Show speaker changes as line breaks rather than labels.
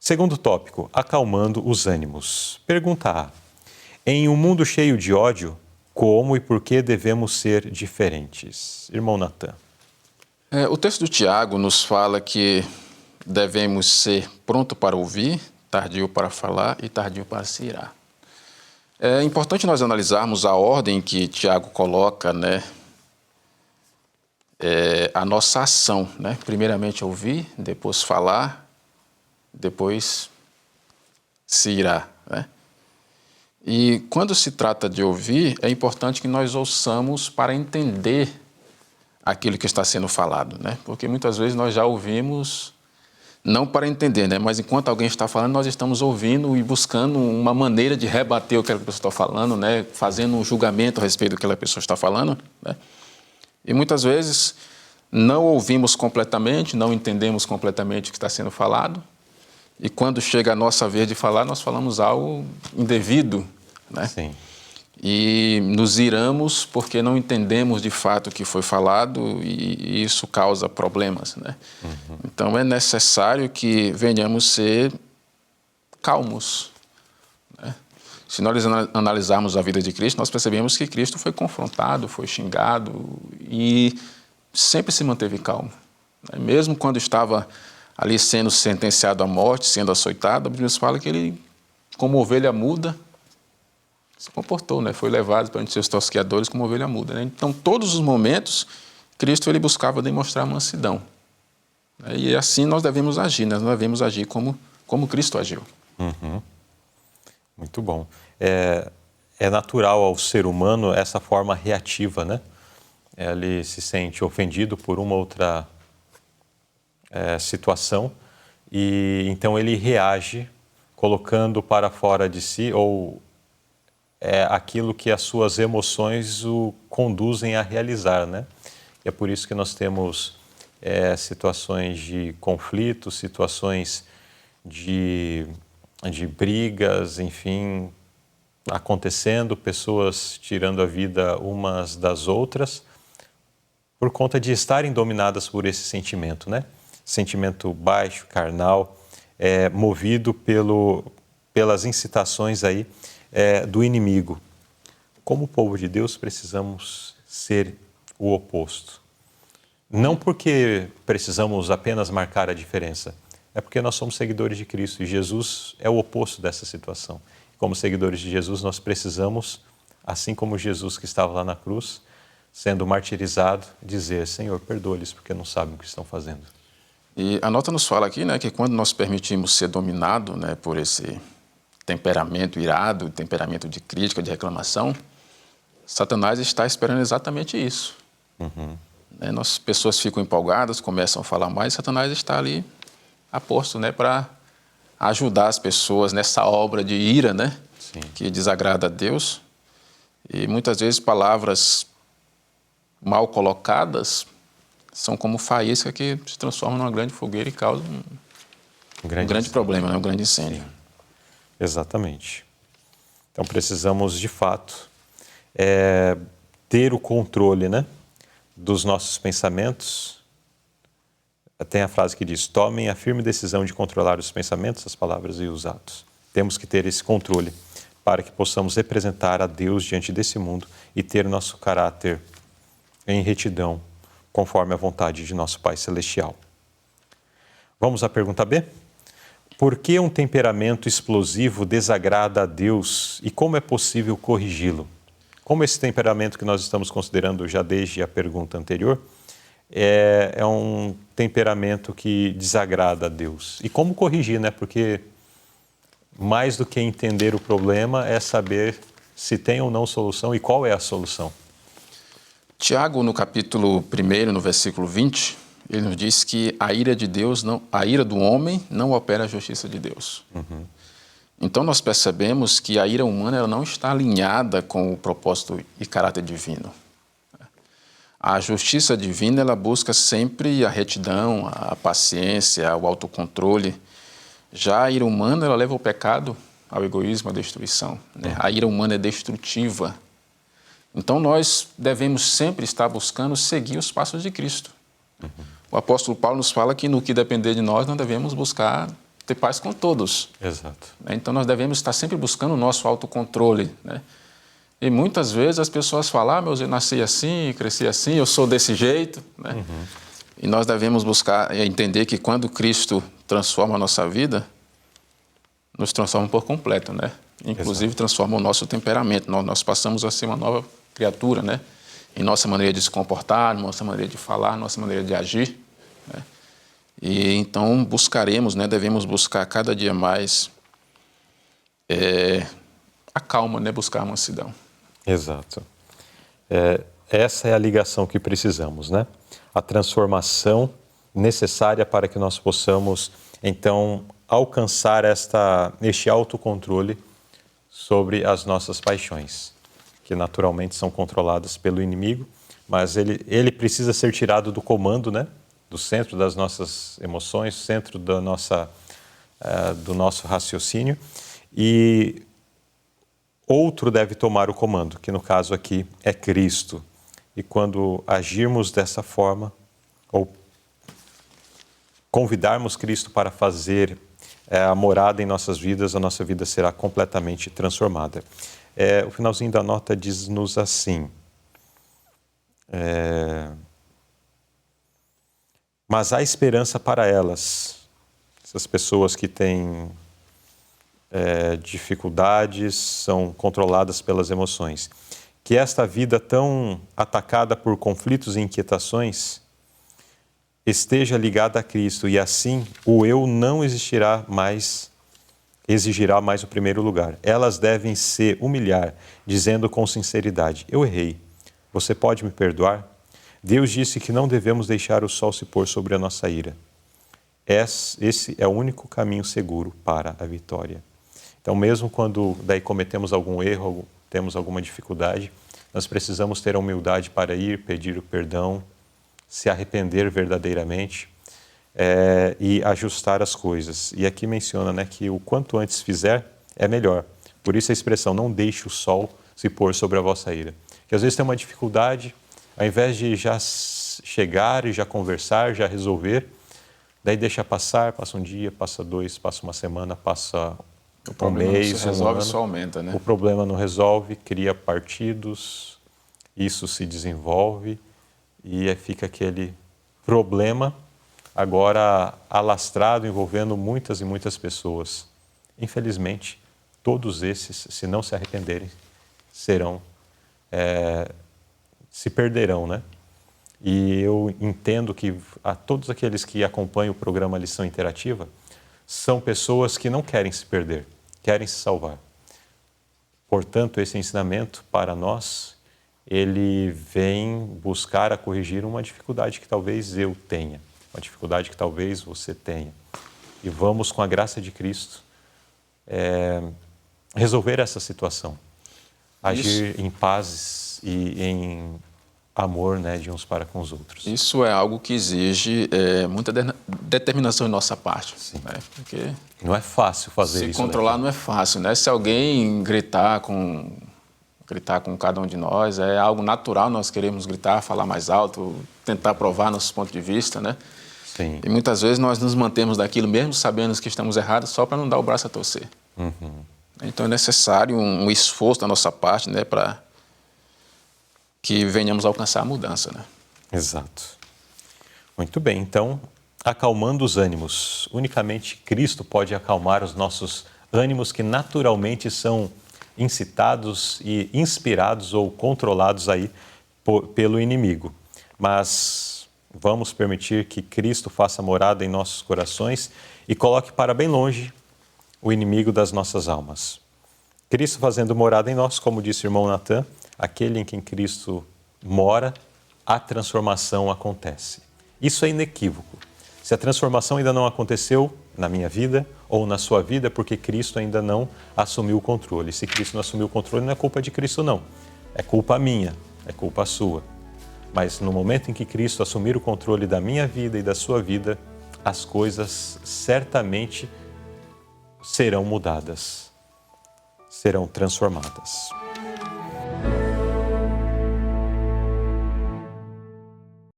Segundo tópico, acalmando os ânimos. Pergunta A. Em um mundo cheio de ódio, como e por que devemos ser diferentes? Irmão Natan.
O texto do Tiago nos fala que devemos ser pronto para ouvir, tardio para falar e tardio para se irar. É importante nós analisarmos a ordem que Tiago coloca, a nossa ação, Primeiramente ouvir, depois falar, depois se irar, E quando se trata de ouvir, é importante que nós ouçamos para entender aquilo que está sendo falado, Porque muitas vezes nós já ouvimos não para entender, Mas enquanto alguém está falando, nós estamos ouvindo e buscando uma maneira de rebater o que aquela pessoa está falando, Fazendo um julgamento a respeito do que aquela pessoa está falando, E muitas vezes não ouvimos completamente, não entendemos completamente o que está sendo falado. E quando chega a nossa vez de falar, nós falamos algo indevido,
Sim.
E nos iramos porque não entendemos de fato o que foi falado e isso causa problemas, Então é necessário que venhamos ser calmos, Se nós analisarmos a vida de Cristo, nós percebemos que Cristo foi confrontado, foi xingado e sempre se manteve calmo, Mesmo quando estava ali sendo sentenciado à morte, sendo açoitado, a Bíblia nos fala que ele, como ovelha muda, se comportou, Foi levado perante seus tosqueadores como ovelha muda, Então, todos os momentos, Cristo ele buscava demonstrar mansidão. E assim nós devemos agir, Nós devemos agir como Cristo agiu.
Uhum. Muito bom. É natural ao ser humano essa forma reativa, Ele se sente ofendido por uma outra situação e então ele reage colocando para fora de si ou aquilo que as suas emoções o conduzem a realizar, E é por isso que nós temos situações de conflito, situações de brigas, enfim, acontecendo, pessoas tirando a vida umas das outras por conta de estarem dominadas por esse sentimento, Sentimento baixo, carnal, movido pelas incitações aí do inimigo. Como povo de Deus, precisamos ser o oposto. Não porque precisamos apenas marcar a diferença, é porque nós somos seguidores de Cristo e Jesus é o oposto dessa situação. Como seguidores de Jesus, nós precisamos, assim como Jesus que estava lá na cruz, sendo martirizado, dizer: Senhor, perdoa-lhes porque não sabem o que estão fazendo.
E a nota nos fala aqui, que quando nós permitimos ser dominado, por esse temperamento irado, temperamento de crítica, de reclamação, Satanás está esperando exatamente isso.
Uhum.
As pessoas ficam empolgadas, começam a falar mais, Satanás está ali a posto, para ajudar as pessoas nessa obra de ira,
Sim.
Que desagrada a Deus. E muitas vezes palavras mal colocadas são como faísca que se transformam numa grande fogueira e causam um grande problema, um grande incêndio.
Sim. Exatamente. Então precisamos, de fato, ter o controle, dos nossos pensamentos. Tem a frase que diz: tomem a firme decisão de controlar os pensamentos, as palavras e os atos. Temos que ter esse controle para que possamos representar a Deus diante desse mundo e ter nosso caráter em retidão, conforme a vontade de nosso Pai Celestial. Vamos à pergunta B? Por que um temperamento explosivo desagrada a Deus e como é possível corrigi-lo? Como esse temperamento que nós estamos considerando já desde a pergunta anterior é um temperamento que desagrada a Deus. E como corrigir, Porque mais do que entender o problema é saber se tem ou não solução e qual é a solução.
Tiago, no capítulo 1, no versículo 20, ele nos diz que a ira de Deus, a ira do homem não opera a justiça de Deus.
Uhum.
Então nós percebemos que a ira humana ela não está alinhada com o propósito e caráter divino. A justiça divina ela busca sempre a retidão, a paciência, o autocontrole. Já a ira humana ela leva ao pecado, ao egoísmo, à destruição. A ira humana é destrutiva. Então nós devemos sempre estar buscando seguir os passos de Cristo. O apóstolo Paulo nos fala que no que depender de nós devemos buscar ter paz com todos.
Exato.
Né? Então, nós devemos estar sempre buscando o nosso autocontrole, né? E muitas vezes as pessoas falam, eu nasci assim, cresci assim, eu sou desse jeito, né? E nós devemos buscar entender que quando Cristo transforma a nossa vida, nos transforma por completo, né? Inclusive transforma o nosso temperamento. Nós passamos a ser uma nova criatura, né? Em nossa maneira de se comportar, nossa maneira de falar, nossa maneira de agir, né? E então buscaremos, né? Devemos buscar cada dia mais a calma, né? Buscar a mansidão.
Exato. Essa é a ligação que precisamos, né? A transformação necessária para que nós possamos, então, alcançar este autocontrole sobre as nossas paixões, que naturalmente são controladas pelo inimigo, mas ele precisa ser tirado do comando, né? Do centro das nossas emoções, centro do nosso raciocínio, e outro deve tomar o comando, que no caso aqui é Cristo. E quando agirmos dessa forma, ou convidarmos Cristo para fazer a morada em nossas vidas, a nossa vida será completamente transformada. O finalzinho da nota diz-nos assim: mas há esperança para elas, essas pessoas que têm dificuldades, são controladas pelas emoções, que esta vida tão atacada por conflitos e inquietações esteja ligada a Cristo, e assim o eu não exigirá mais o primeiro lugar. Elas devem se humilhar, dizendo com sinceridade: eu errei, você pode me perdoar? Deus disse que não devemos deixar o sol se pôr sobre a nossa ira. Esse é o único caminho seguro para a vitória. Então, mesmo quando daí cometemos algum erro, temos alguma dificuldade, nós precisamos ter a humildade para ir, pedir o perdão, se arrepender verdadeiramente e ajustar as coisas. E aqui menciona, né, que o quanto antes fizer, é melhor. Por isso a expressão, não deixe o sol se pôr sobre a vossa ira. Que às vezes tem uma dificuldade, ao invés de já chegar e já conversar, já resolver, daí deixa passar, passa um dia, passa dois, passa uma semana, passa
O problema
mês,
não se resolve,
ano,
só aumenta, né?
o problema não resolve, cria partidos, isso se desenvolve e fica aquele problema agora alastrado, envolvendo muitas e muitas pessoas. Infelizmente, todos esses, se não se arrependerem, se perderão, né? E eu entendo que a todos aqueles que acompanham o programa Lição Interativa são pessoas que não querem se perder, querem se salvar. Portanto, esse ensinamento para nós, ele vem buscar a corrigir uma dificuldade que talvez eu tenha, uma dificuldade que talvez você tenha. E vamos, com a graça de Cristo, resolver essa situação. Agir em paz e em amor, né, de uns para com os outros.
Isso é algo que exige muita determinação em nossa parte. Né? Porque
não é fácil fazer isso.
Se controlar não é fácil, né? Se alguém gritar com cada um de nós, é algo natural, nós queremos gritar, falar mais alto, tentar provar nossos pontos de vista, né?
Sim.
E muitas vezes nós nos mantemos daquilo mesmo sabendo que estamos errados só para não dar o braço a torcer. Então é necessário um esforço da nossa parte, né, para que venhamos a alcançar a mudança, né?
Exato. Muito bem, então, acalmando os ânimos. Unicamente Cristo pode acalmar os nossos ânimos que naturalmente são incitados e inspirados ou controlados aí pelo inimigo. Mas vamos permitir que Cristo faça morada em nossos corações e coloque para bem longe o inimigo das nossas almas. Cristo fazendo morada em nós, como disse o irmão Natan, aquele em quem Cristo mora, a transformação acontece. Isso é inequívoco. Se a transformação ainda não aconteceu na minha vida ou na sua vida, é porque Cristo ainda não assumiu o controle. Se Cristo não assumiu o controle, não é culpa de Cristo, não. É culpa minha, é culpa sua. Mas no momento em que Cristo assumir o controle da minha vida e da sua vida, as coisas certamente serão mudadas, serão transformadas.